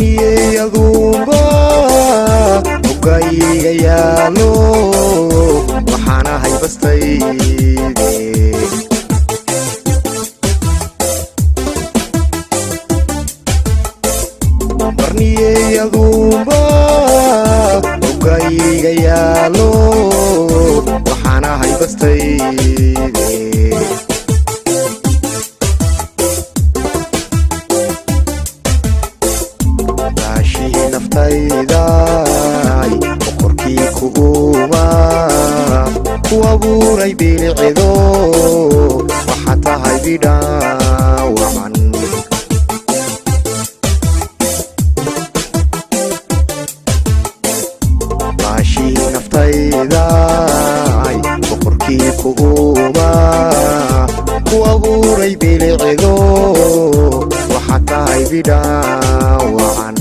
barniyadumba ogayga yaalo waxaana haybastayde barniyadumba ogayga yaalo waxaana haybastayde naftayday boqorkii kuuma ku abuuray bilcido waxa tahay bidhaawacan baashii naftayday boqorkii kuuma ku abuuray bilcido waxa tahay bidhaawacan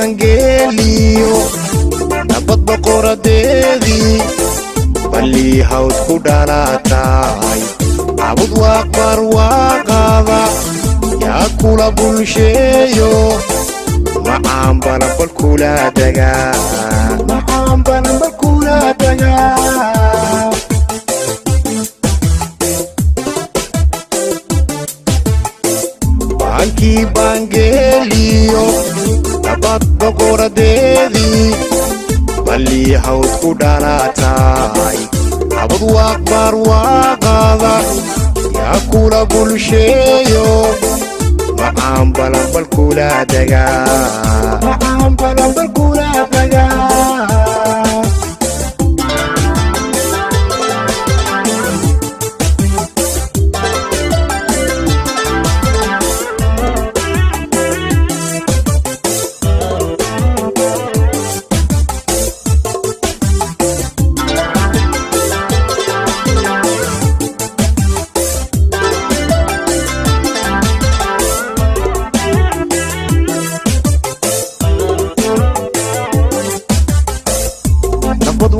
bangeliyo nabad boqoradeedii balii hawd ku dhalatay abud waaqbar waaqada yaa kula bulsheeyo macaan balambal kula dagaa bankii bangeliyo nabad boqoradeedii balii hawd ku dhalatay abud waaqbar waaqada yaa kula bulsheeyo macaan balambal kula dagaa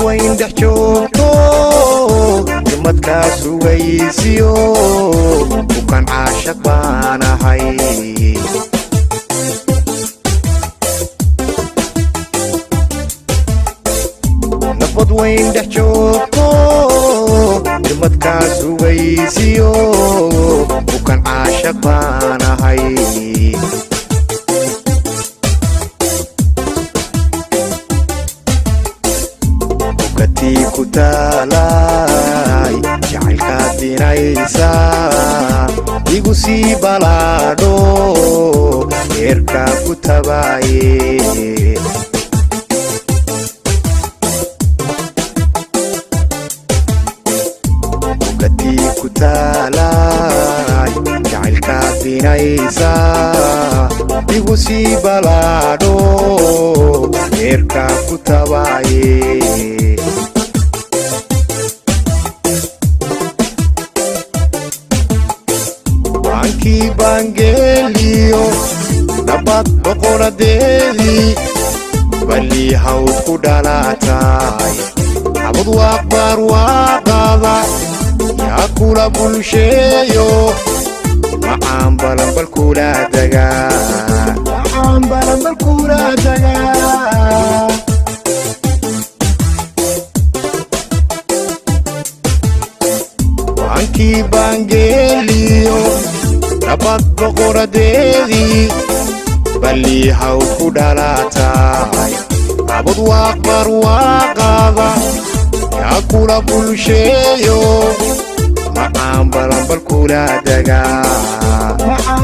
wayn dhex joogto nimadkaa sugaysiyo bukan caashaq baan ahay nabad wayn dhex joogto nimadkaa sugaysiyo bukan caashaq baan ahay tii ku taalay jacaylkaad dinaysa igu sii balaadho eerkaa ku tabaaye tii ku taalay jacaylkaad dinaysa igu sii balaadho eerkaa ku tabaaye bankii bangeliyo nabad boqoradeedii balii hawd ku dhalatay abud waaqbar waaqada yaa kula bulsheeyo macaan balambal kula dagaa bankii bangeliyo nabad boqoradeedii balii hawd ku dhalatay abud waaqbar waaqada yaa kula bulsheeyo macaan balambal kula dagaa